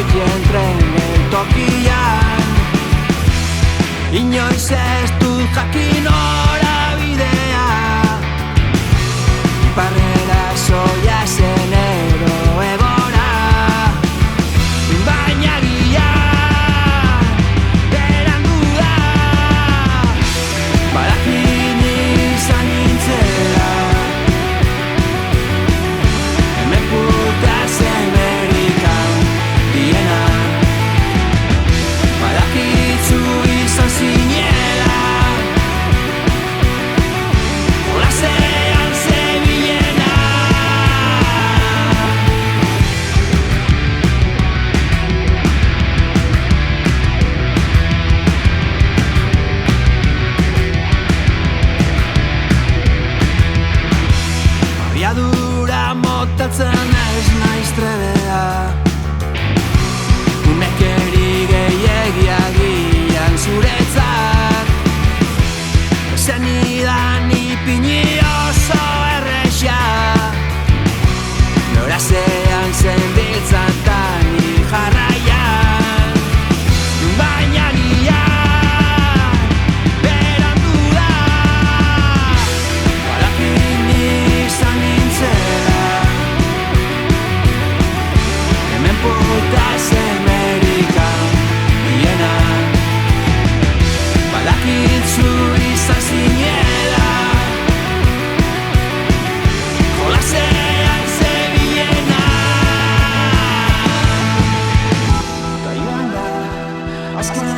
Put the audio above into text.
nekien tren geltokian. Inoiz ez dut jakin norabidea, iparrera soia zen edo egora, baina gian berandu da. Badakin izan nintzela hemen putaz Amerikan diena. Badakitzu izan zinela jolasean zebilena. Abiadura motatzen ez naiz trebea, unekeri gehiagiagian zuretzat. Zenidan ipini oso erresa, norazean zenbiltzan tani jarraian, baina gian berandu da. Badakin izan nintzela hemen putaz Amerikan diena. Badakitzu izan zinela jolasean zebilena. Ta joan da azken